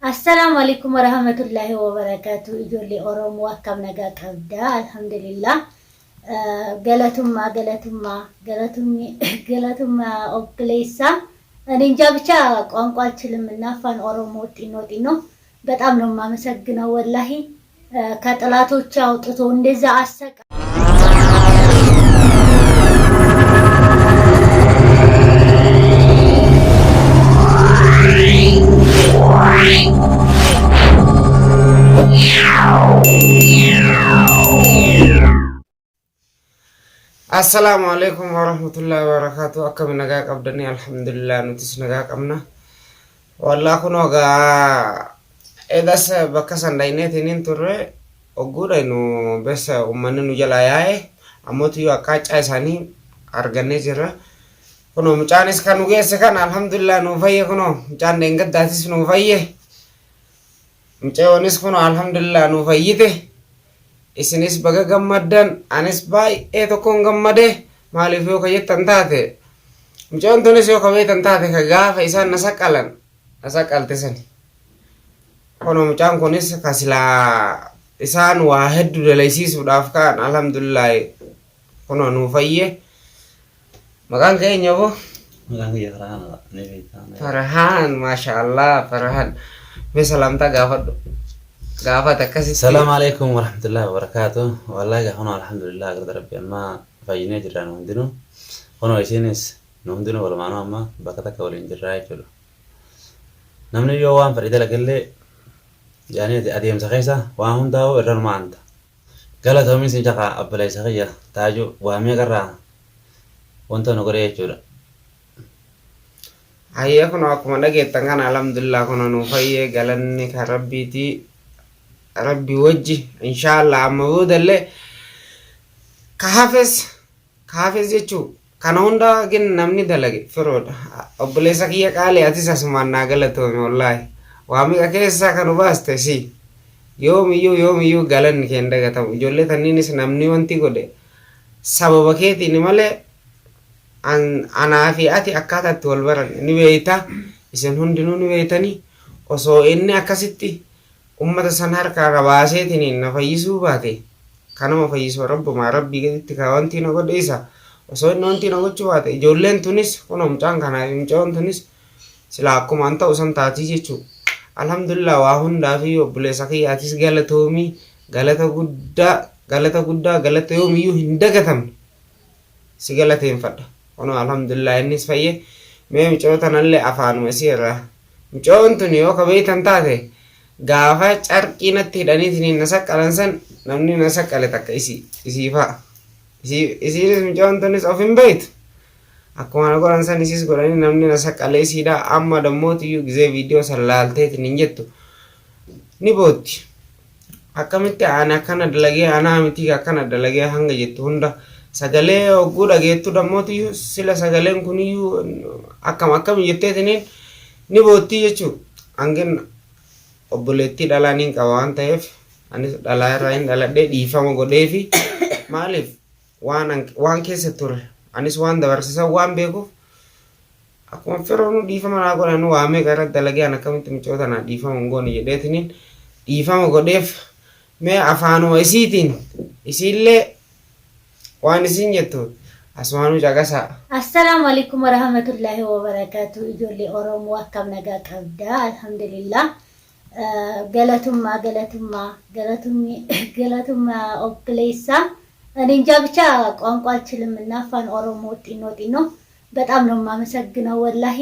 السلام عليكم ورحمة الله وبركاته. إجولي أورمو أكم نجا كبدا الحمد لله. قالتهم أوكليسا. نينجا بيشا قانقال تلمنا فان أورمو تينو. بتأم لما مسجنا والله. كاتلاتو تشاو تتوندزا أسك. السلام عليكم ورحمة الله وبركاته. أكمل نجاك أبدني الحمد لله نتيس نجاك أمنا والله كنا إذا بكسان دينين ترى أقول إنه بس أمنا نجلاياه أموتي وكاج أساني أرجانيزرا كنا مجانس كانوا جالس كان الحمد لله نوفيه كنا مجان دينك داتيس نوفيه مجانس كنا الحمد لله نوفيه isinis baga gammadan anis baay'ee tokkoon gammade maaliif yoo kayyattan taate mucaan tunis yoo kabeetan taate ka gaafa isaan nasaqalte sani kono mucaan kunis kasilaa isaan waa hedduu dalaysiisuudhaaf kaan alhamdulillah kono nuu fayye maqaan keenya bo Farhan maashaallah Farhan mee salaamtaa gaafadhu السلام عليكم ورحمة الله وبركاته. والله هنا الحمد لله قدر ربي ما فاينة جرا نهندنو هنا إيشينس نهندنو ولا معنا ما بكتك ولا إنجراي كله نمني يوم فريدة لكله يعني أديم سخيسة وهم داو إرر ما عنده قالت هم من سنجاق أبلي سخية تاجو وهمي قرا وانت نقرأ كله هيا كنا أكمل نجيت تانغان الحمد لله كنا نوفيه قالني كربي تي ربي وجه إن شاء الله أما بود اللي كحافظ يجوا كانوندا جن نمني دلقي فرود أبليس كيا كالي أتيس أسمان ناقلتهم والله وامي كيسا كانوا باس تسي يوم يو غلن كيندا كتام جولة تنينيس نمني وانتي كده سبب كيتي نمالة أنا في أتي أكاتا تولبرن نبيتا إسن هندنو نبيتاني وصو إني أكاسيتي ummata san harkaa rabaaseetiin na fayyisuu baate kanuma fayyisuu rabbuma rabbii gaditti ka wanti na godhe isa osoo inni wanti na gochuu baate ijoolleen tunis kun mucaan kanaaf mucaan tunis sila akkuma an ta'u san taatii jechuu alhamdulillah waa hundaafi obboleessa kiyyaatis galatoomii galata guddaa galata yoomiyyuu hin dagatamne si galateeffadha kun alhamdulillah innis fayye mee mucootanallee afaanuma isiirra mucoon tun yoo kabeetan taate gaafa carqiinatti hidhaniitiin nasaqalan san namni nasaqale takka isiifa isiinis mucaan tunis of hin beektu akkuma godhan san isiis godhanii namni nasaqale isiidha amma dammootiyyuu gizee viidiyoo san laalteetiin hin jettu ni bootti akkamitti ani akkana dalagee anaa miti akkana dalagee hanga jettu hunda sagalee hogguu dhageettu dammootiyyuu sila sagaleen kuniyyuu akkam jetteetiniin ni bootti jechuu hangin obboleettii dhalaaniin qaba waan ta'eef anis dhalaa irraa hin dhaladhee dhiifama godheefi maaliif waan keessa ture anis waan dabarsisan waan beekuuf akkuma firoonu dhiifama naa godhan waamee gara dalagee an akkamitti mucoota naa dhiifama hin goone jedheetiniin dhiifama godheef mee afaanuma isiitiin isiillee waan isiin jettu asmaanuu caqasaa. السلام عليكم ورحمة الله وبركاته. إجولي أورمو أكم نجا كبدا الحمد لله. قالتهم أوكليسا نينجا بيشا قانقال تلمنا فان أورمو تينو በጣም ነው ማመሰግነው ወላሂ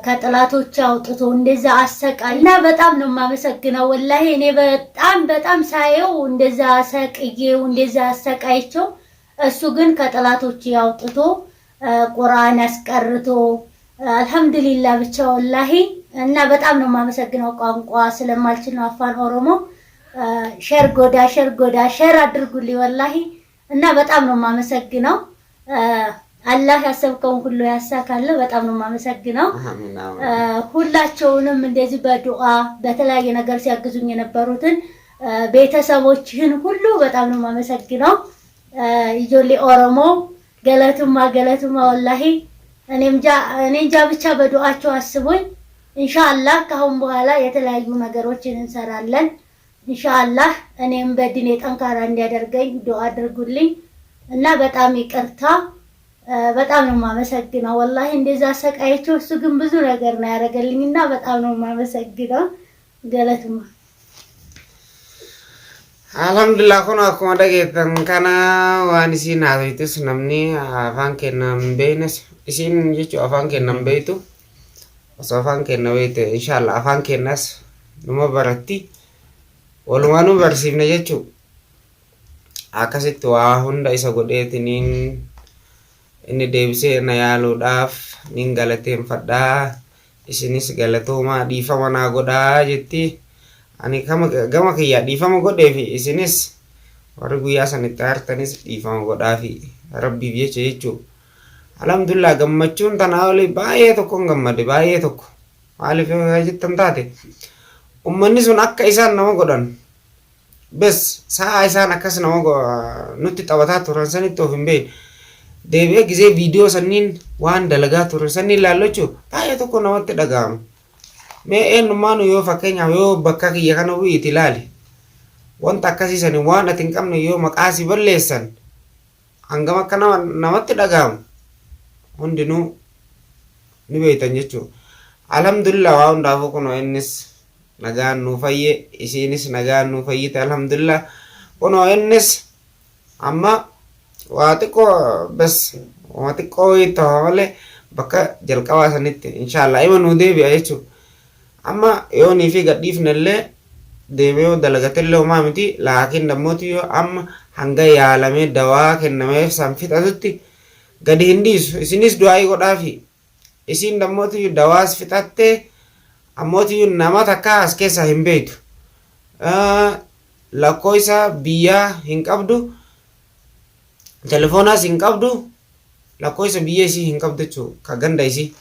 ከጥላቶቻው ጥቶ እንደዛ አሰቃይና በጣም ነው ማመሰግነው ወላሂ እኔ በጣም ሳየው እንደዛ አሰቅዬው እንደዛ አሰቃይቸው እሱ ግን ከጥላቶች ያውጥቶ ቁርአን አስቀርቶ አልহামዱሊላህ ብቻ ወላሂ እና በጣም ነው ማመሰግነው ቋንቋ ስለማልችል ነው አፋን ኦሮሞ ሸር አድርጉልኝ ወላሂ እና በጣም ነው ማመሰግነው አላህ ያሰብከውን ሁሉ ያሳካለ በጣም ነው ማመሰግነው ሁላቸውንም እንደዚህ በዱዓ በተለያየ ነገር ሲያግዙኝ የነበሩትን ቤተሰቦችን ሁሉ በጣም ነው ማመሰግነው ይጆሊ ኦሮሞ ገለቱማ ወላሂ እኔ እንጃ ብቻ በዱዓቸው አስቦኝ ኢንሻአላህ ከአሁን በኋላ የተለያዩ ነገሮችን እንሰራለን። ኢንሻአላህ እኔም በዲኔ ጠንካራ እንዲያደርገኝ ዱአ አድርጉልኝ እና በጣም ይቅርታ። በጣም ነው የማመሰግነው ወላሂ እንደዛ ሰቃይቼው እሱ ግን ብዙ ነገር ነው ያደረገልኝና በጣም ነው የማመሰግነው። ገለቱማ alhamdulillah kono akkuma dhageettan kana waan isiin haasoftus namni afaan kennan beeknes isiin jechuun afaan kennan beektu osoo afaan kenna beekte inshallah afaan kennas numa baratti walumaa nu barsiifne jechuun akkasitti waa hunda isa godheetiniin inni deebisee na yaaluudhaaf nin galateeffadhaa isinis galatoomaa dhiifama naa godhaa jetti. Ani gama kiyya dhiifama godheefi isinis warri guyyaa sanitti aartanis dhiifama godhaafi rabbiif jechuudha. Alhamdulillah gammachuun tanaa olii baay'ee tokkoon gammade baay'ee tokko maaliif yoo jettan taate ummanni sun akka isaan nama godhan bes sa'a isaan akkas nama nutti taphataa turan sanitti of hin beekne deebi'ee gisee viidiyoo sanniin waan dalagaa turan sanniin laallochuu baay'ee tokko namatti dhaga'ama. Mee eenyummaanu yoo fakkeenyaaf yoo bakka kiyya kana bu'iiti ilaali wanta akkasiisan waan ati hin qabne yoo maqaasi balleessan hangam akka namatti dhaga'amu hundinuu ni beektan jechuudha. Alhamdulillah waa hundaafuu kunoo innis nagaan nuu fayye isiinis nagaan nuu fayyite alhamdulillah kunoo innis amma waa xiqqoo bes waa xiqqoo ta'aa malee bakka jalqabaa sanitti inshallah ima nuu deebi'a jechuudha. Amma yoo nii fi gadhiifnellee deemee dalagatillee homaa miti laakiin dammooti yoo amma hanga yaalamee dawaa kennameef san fixatutti gadi hin dhiisu isinis du'aa godhaafi isiin dammooti dawaas fixattee ammooti nama takka as keessa hin beektu lakkoofsa biyyaa hin qabdu telefoonaas hin qabdu lakkoofsa biyya isii hin qabdu jechuudha ka ganda isii.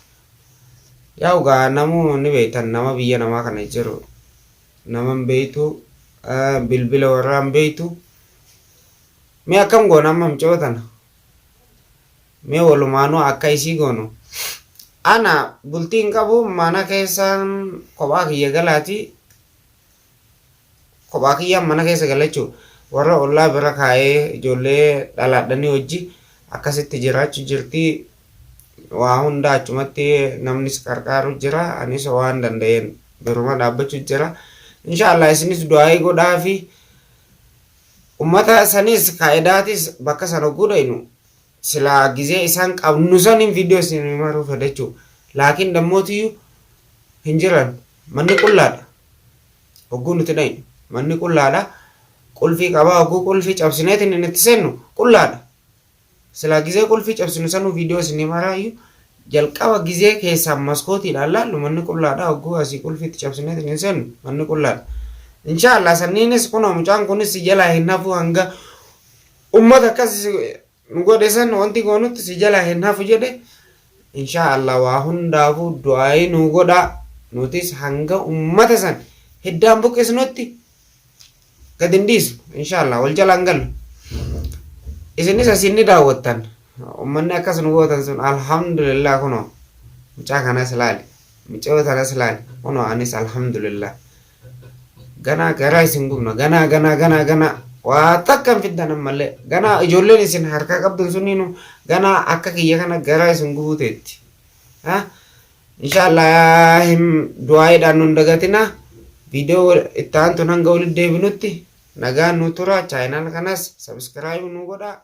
Yaa ugaa namuu ni beektan nama biyya namaa kana jiru nama hin beektu bilbila warraa hin beektu mee akkam goona amma micootana mee walumaanuu akka isii goonu ana bultii hin qabu mana keessaan kophaa kiyya galaati kophaa kiyyaan mana keessa galachuu warra ollaa bira kaa'ee ijoollee dhalaadhanii hojii akkasitti jiraachuu jirti. Waa hunda achumatti namnis qarqaaru jira anis waan danda'een biruma dhaabbachuu jira inshallah isinis du'aa godhaafi ummata sanis kaa'idaatis bakka sana godhaynu silaa gizee isaan qabnu sanin viidiyoo isin maruu fedhachuu laakiin dammootiyyuu hin jiran manni qullaadha hogguu nuti dhaynu manni qullaadha qulfii qabaa hogguu qulfii cabsineetiin inni itti seennu qullaadha. Silaa gizee qulfii cabsinu sanuu viidiyoo isin maraayyuu jalqaba gizee keessaan maskootiidhaan laallu manni qullaadha hogguu asii qulfiitti cabsineetiin hin seennu manni qullaadha. Inshallah sanniinis kunoo mucaan kunis si jalaa hin hafu hanga ummata akkas nu godhe san wanti goonutti si jalaa hin hafu jedhe inshallah waa hundaafuu du'aa nu godha nutis hanga ummata san hiddaan buqqisnutti gad hin dhiisu inshallah wal jalaan gallu. Isinis asinni daawwattan ummanni akkas nu gootan sun alhamdulillah kunoo mucaa kanas laali mucaa tanas laali kunoo anis alhamdulillah ganaa garaa isin gubna ganaa waa takkan fiddan ammallee ganaa ijoolleen isin harka qabdan suniinu ganaa akka kiyya kana garaa isin gubuteetti inshallah du'aayiidhaan nun dagatina viidiyoo itti aantu hanga walitti deebinutti nagaan nu tura chaayinaan kanas sabskiraayib nu godhaa.